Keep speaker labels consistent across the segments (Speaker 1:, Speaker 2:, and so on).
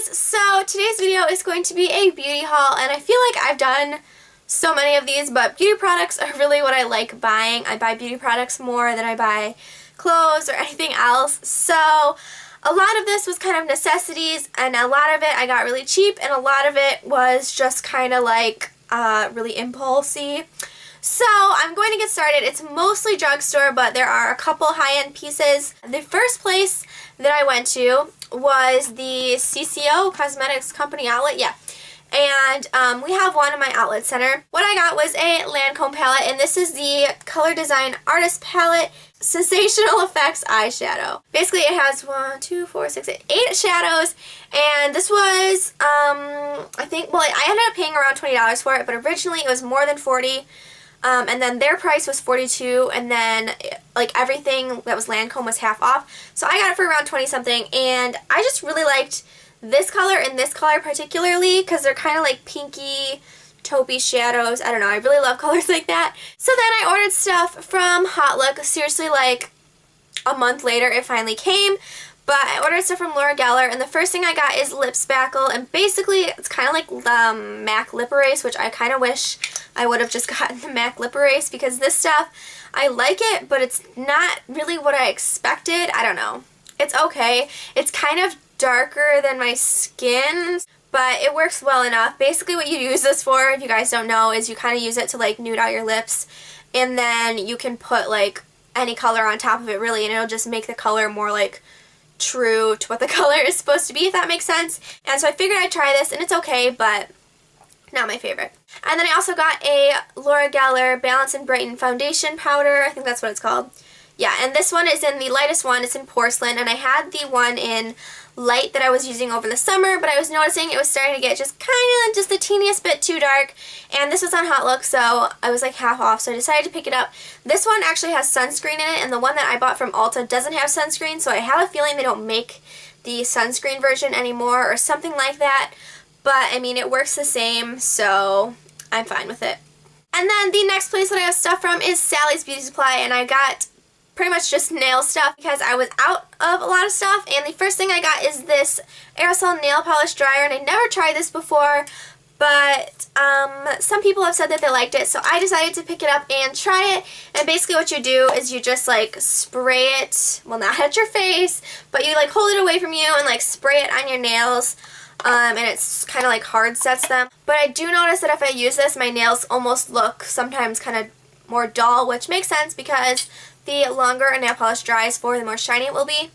Speaker 1: guys, so today's video is going to be a beauty haul, and I feel like I've done so many of these, but beauty products are really what I like buying. I buy beauty products more than I buy clothes or anything else, so a lot of this was kind of necessities, and a lot of it I got really cheap, and a lot of it was just kind of like really impulsy. So I'm going to get started. It's mostly drugstore, but there are a couple high-end pieces. The first place that I went to was the CCO Cosmetics Company outlet. Yeah. And we have one in my outlet center. What I got was a Lancome palette, and this is the Color Design Artist Palette Sensational Effects Eyeshadow. Basically, it has 8 shadows, and this was, I think, well, I ended up paying around $20 for it, but originally it was more than $40. And then their price was $42, and then like everything that was Lancome was half off. So I got it for around 20 something, and I just really liked this color and this color particularly because they're kind of like pinky, taupey shadows. I don't know, I really love colors like that. So then I ordered stuff from Hot Look. Seriously, like a month later it finally came. But I ordered stuff from L'Oreal, and the first thing I got is lip spackle, and basically it's kind of like the MAC lip erase, which I kind of wish I would have just gotten the MAC lip erase, because this stuff, I like it, but it's not really what I expected. I don't know. It's okay. It's kind of darker than my skin, but it works well enough. Basically what you use this for, if you guys don't know, is you kind of use it to like nude out your lips, and then you can put like any color on top of it really, and it'll just make the color more like true to what the color is supposed to be, if that makes sense. And so I figured I'd try this, and it's okay, but not my favorite. And then I also got a L'Oreal Balance and Brighten Foundation Powder. I think that's what it's called. Yeah, and this one is in the lightest one. It's in porcelain, and I had the one in light that I was using over the summer, but I was noticing it was starting to get just kind of just the teeniest bit too dark, and this was on Hot Look, so I was like half off, so I decided to pick it up. This one actually has sunscreen in it, and the one that I bought from Ulta doesn't have sunscreen, so I have a feeling they don't make the sunscreen version anymore or something like that, but I mean, it works the same, so I'm fine with it. And then the next place that I have stuff from is Sally's Beauty Supply, and I got pretty much just nail stuff because I was out of a lot of stuff, and the first thing I got is this aerosol nail polish dryer, and I never tried this before, but some people have said that they liked it, so I decided to pick it up and try it. And basically what you do is you just like spray it, well, not at your face, but you like hold it away from you and like spray it on your nails, and it's kind of like hard sets them. But I do notice that if I use this, my nails almost look sometimes kind of more dull, which makes sense because the longer a nail polish dries for, the more shiny it will be.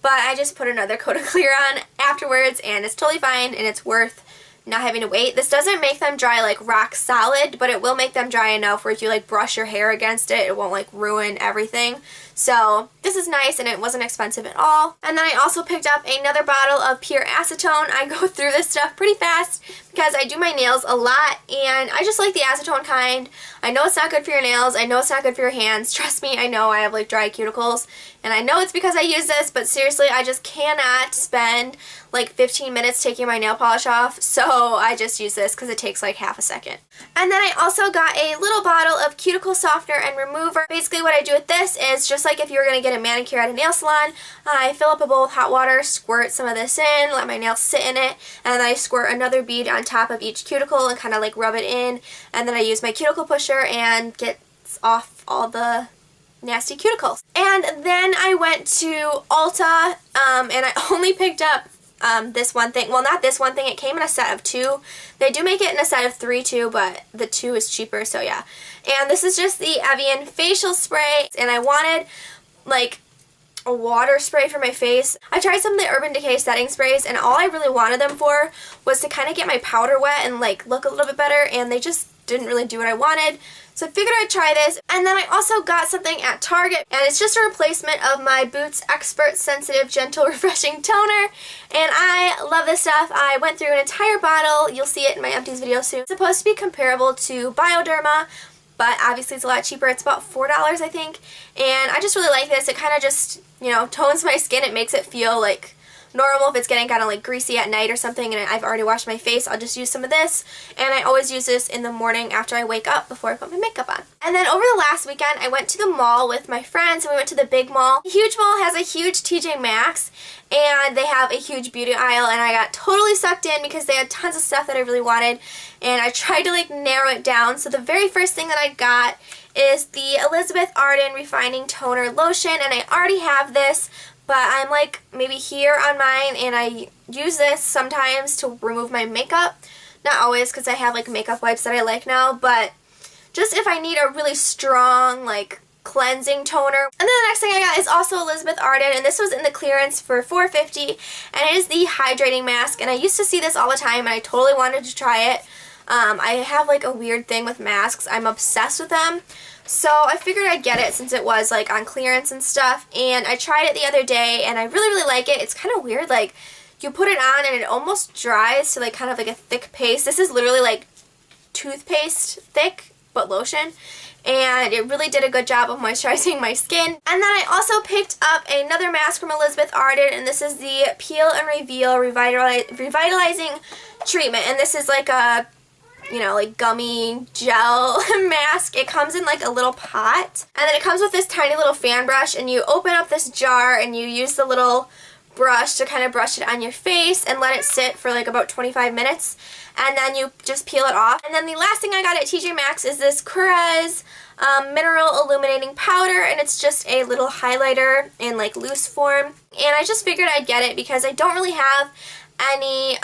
Speaker 1: But I just put another coat of clear on afterwards, and it's totally fine, and it's worth not having to wait. This doesn't make them dry like rock solid, but it will make them dry enough where if you like brush your hair against it, it won't like ruin everything. So this is nice, and it wasn't expensive at all. And then I also picked up another bottle of pure acetone. I go through this stuff pretty fast because I do my nails a lot, and I just like the acetone kind. I know it's not good for your nails. I know it's not good for your hands. Trust me, I know I have like dry cuticles, and I know it's because I use this, but seriously, I just cannot spend like 15 minutes taking my nail polish off, so I just use this because it takes like half a second. And then I also got a little bottle of cuticle softener and remover. Basically what I do with this is just like if you were going to get a manicure at a nail salon, I fill up a bowl with hot water, squirt some of this in, let my nails sit in it, and then I squirt another bead on top of each cuticle and kind of like rub it in, and then I use my cuticle pusher and get off all the nasty cuticles. And then I went to Ulta, and I only picked up this one thing. Well, not this one thing. It came in a set of 2. They do make it in a set of 3 too, but the 2 is cheaper, so yeah. And this is just the Evian facial spray, and I wanted like a water spray for my face. I tried some of the Urban Decay setting sprays, and all I really wanted them for was to kind of get my powder wet and like look a little bit better, and they just didn't really do what I wanted. So I figured I'd try this. And then I also got something at Target, and it's just a replacement of my Boots Expert Sensitive Gentle Refreshing Toner, and I love this stuff. I went through an entire bottle. You'll see it in my empties video soon. It's supposed to be comparable to Bioderma, but obviously it's a lot cheaper. It's about $4, I think, and I just really like this. It kind of just, you know, tones my skin. It makes it feel like normal. If it's getting kind of like greasy at night or something and I've already washed my face, I'll just use some of this. And I always use this in the morning after I wake up before I put my makeup on. And then over the last weekend, I went to the mall with my friends and we went to the big mall. The huge mall has a huge TJ Maxx and they have a huge beauty aisle, and I got totally sucked in because they had tons of stuff that I really wanted, and I tried to like narrow it down. So the very first thing that I got is the Elizabeth Arden Refining Toner Lotion, and I already have this, but I'm like maybe here on mine, and I use this sometimes to remove my makeup. Not always, because I have like makeup wipes that I like now, but just if I need a really strong like cleansing toner. And then the next thing I got is also Elizabeth Arden, and this was in the clearance for $4.50, and it is the hydrating mask, and I used to see this all the time and I totally wanted to try it. I have like a weird thing with masks. I'm obsessed with them. So I figured I'd get it since it was like on clearance and stuff, and I tried it the other day and I really, really like it. It's kind of weird, like you put it on and it almost dries to like kind of like a thick paste. This is literally like toothpaste thick, but lotion. And it really did a good job of moisturizing my skin. And then I also picked up another mask from Elizabeth Arden, and this is the Peel and Reveal Revitalizing Treatment. And this is like a, you know, like gummy gel mask. It comes in like a little pot. And then it comes with this tiny little fan brush, and you open up this jar and you use the little brush to kind of brush it on your face and let it sit for like about 25 minutes. And then you just peel it off. And then the last thing I got at TJ Maxx is this Korres Mineral Illuminating Powder, and it's just a little highlighter in like loose form. And I just figured I'd get it because I don't really have any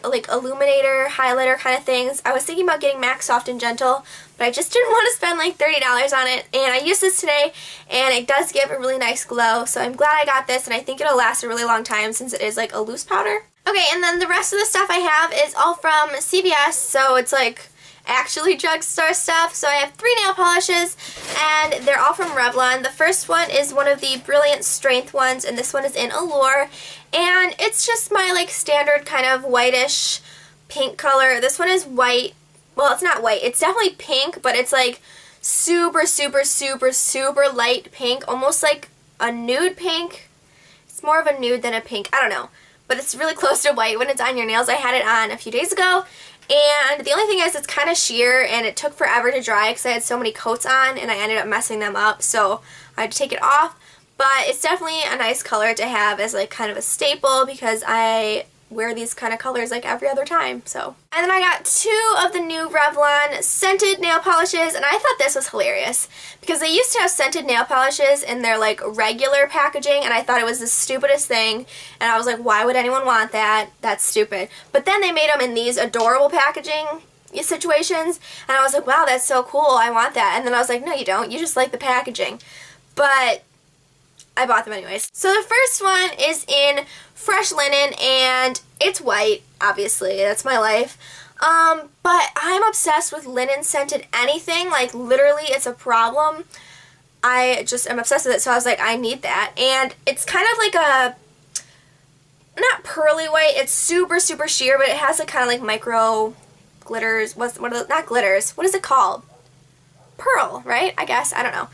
Speaker 1: like illuminator highlighter kind of things. I was thinking about getting Maxx Soft and Gentle, but I just didn't want to spend like $30 on it, and I used this today and it does give a really nice glow, so I'm glad I got this, and I think it'll last a really long time since it is like a loose powder. Okay, and then the rest of the stuff I have is all from CVS, so it's like actually drugstore stuff. So I have 3 nail polishes, and they're all from Revlon. The first one is one of the Brilliant Strength ones, and this one is in Allure, and it's just my like standard kind of whitish pink color. This one is white. Well, it's not white. It's definitely pink, but it's like super, super, super, super light pink, almost like a nude pink. It's more of a nude than a pink. I don't know. But it's really close to white when it's on your nails. I had it on a few days ago, and the only thing is it's kind of sheer, and it took forever to dry because I had so many coats on and I ended up messing them up, so I had to take it off. But it's definitely a nice color to have as like kind of a staple because I wear these kind of colors like every other time. So, and then I got 2 of the new Revlon scented nail polishes, and I thought this was hilarious because they used to have scented nail polishes in their like regular packaging, and I thought it was the stupidest thing, and I was like, why would anyone want that? That's stupid. But then they made them in these adorable packaging situations, and I was like, wow, that's so cool, I want that. And then I was like, no, you don't, you just like the packaging. But I bought them anyways. So the first one is in Fresh Linen, and it's white, obviously, that's my life. But I'm obsessed with linen scented anything, like literally it's a problem. I just am obsessed with it, so I was like, I need that. And it's kind of like a, not pearly white, it's super, super sheer, but it has like kind of like micro glitters, what are the, not glitters, what is it called? Pearl, right? I guess, I don't know.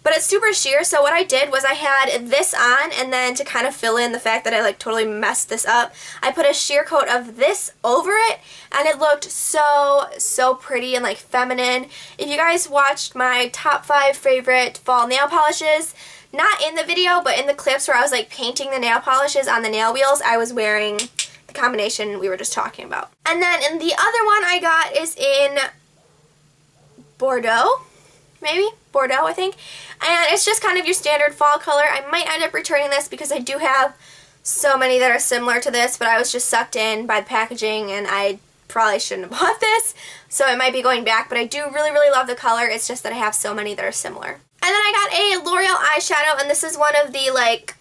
Speaker 1: But it's super sheer, so what I did was I had this on, and then to kind of fill in the fact that I like totally messed this up, I put a sheer coat of this over it, and it looked so, so pretty and like feminine. If you guys watched my top 5 favorite fall nail polishes, not in the video, but in the clips where I was like painting the nail polishes on the nail wheels, I was wearing the combination we were just talking about. And then in the other one I got is in Bordeaux, maybe? Bordeaux, I think. And it's just kind of your standard fall color. I might end up returning this because I do have so many that are similar to this, but I was just sucked in by the packaging and I probably shouldn't have bought this, so it might be going back, but I do really, really love the color. It's just that I have so many that are similar. And then I got a L'Oreal eyeshadow, and this is one of the like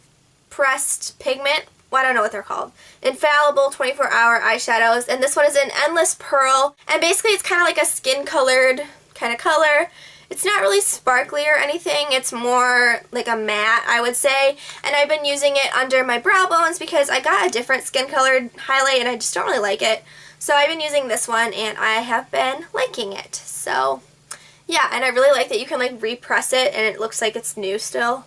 Speaker 1: pressed pigment, well, I don't know what they're called, infallible 24-hour eyeshadows, and this one is in Endless Pearl, and basically it's kind of like a skin colored kind of color. It's not really sparkly or anything, it's more like a matte, I would say, and I've been using it under my brow bones because I got a different skin colored highlight and I just don't really like it. So I've been using this one and I have been liking it. So yeah, and I really like that you can like repress it and it looks like it's new still.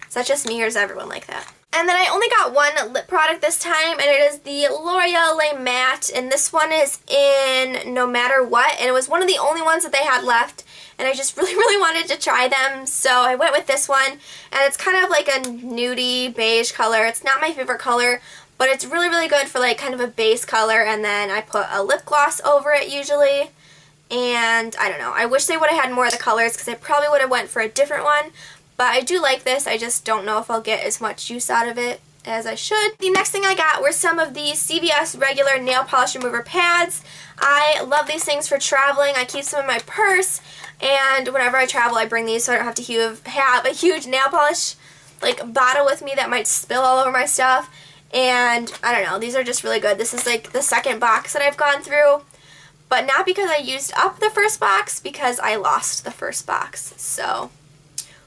Speaker 1: Is that just me or is everyone like that? And then I only got one lip product this time, and it is the L'Oreal Le Matte, and this one is in No Matter What, and it was one of the only ones that they had left, and I just really wanted to try them, so I went with this one, and it's kind of like a nudie beige color. It's not my favorite color, but it's really good for like kind of a base color, and then I put a lip gloss over it usually, and I don't know. I wish they would have had more of the colors because I probably would have went for a different one. But I do like this. I just don't know if I'll get as much use out of it as I should. The next thing I got were some of the CVS regular nail polish remover pads. I love these things for traveling. I keep some in my purse, and whenever I travel I bring these so I don't have to have a huge nail polish like bottle with me that might spill all over my stuff. And I don't know, these are just really good. This is like the second box that I've gone through, but not because I used up the first box, because I lost the first box. So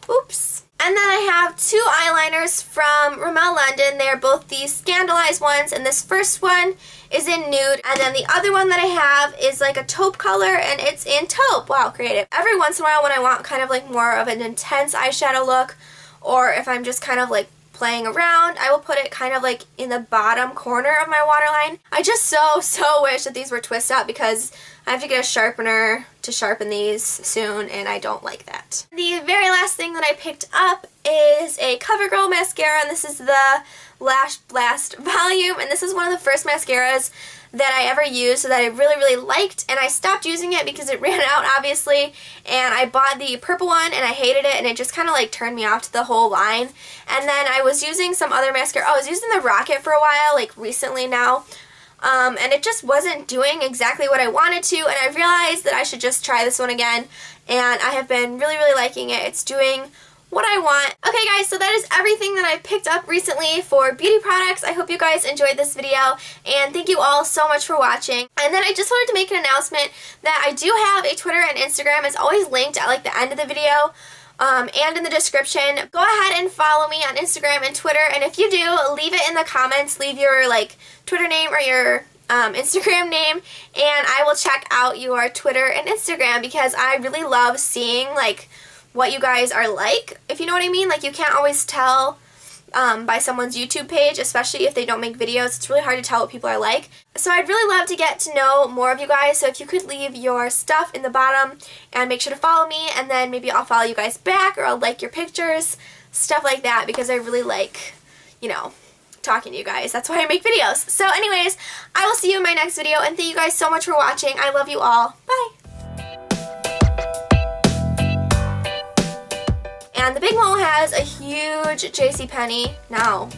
Speaker 1: oops. And then I have two eyeliners from Rimmel London. They are both the Scandalized ones, and this first one is in nude, and then the other one that I have is like a taupe color, and it's in taupe. Wow, creative. Every once in a while when I want kind of like more of an intense eyeshadow look, or if I'm just kind of like playing around, I will put it kind of like in the bottom corner of my waterline. I just so wish that these were twist up, because I have to get a sharpener to sharpen these soon, and I don't like that. The very last thing that I picked up is a CoverGirl mascara, and this is the Lashblast Volume, and this is one of the first mascaras that I ever used that I really liked, and I stopped using it because it ran out, obviously, and I bought the purple one and I hated it, and it just kind of like turned me off to the whole line. And then I was using some other mascara. I was using the Rocket for a while, like recently now, and it just wasn't doing exactly what I wanted to, and I realized that I should just try this one again, and I have been really liking it. It's doing what I want. Okay guys, so that is everything that I picked up recently for beauty products. I hope you guys enjoyed this video, and thank you all so much for watching. And then I just wanted to make an announcement that I do have a Twitter and Instagram. It's always linked at like the end of the video. And in the description. Go ahead and follow me on Instagram and Twitter, and if you do, leave it in the comments. Leave your like Twitter name or your Instagram name, and I will check out your Twitter and Instagram, because I really love seeing like what you guys are like, if you know what I mean. Like, you can't always tell by someone's YouTube page, especially if they don't make videos. It's really hard to tell what people are like. So I'd really love to get to know more of you guys, so if you could leave your stuff in the bottom and make sure to follow me, and then maybe I'll follow you guys back, or I'll like your pictures, stuff like that, because I really like, you know, talking to you guys. That's why I make videos. So anyways, I will see you in my next video, and thank you guys so much for watching. I love you all. Bye! And the Big Mall has a huge JCPenney. No.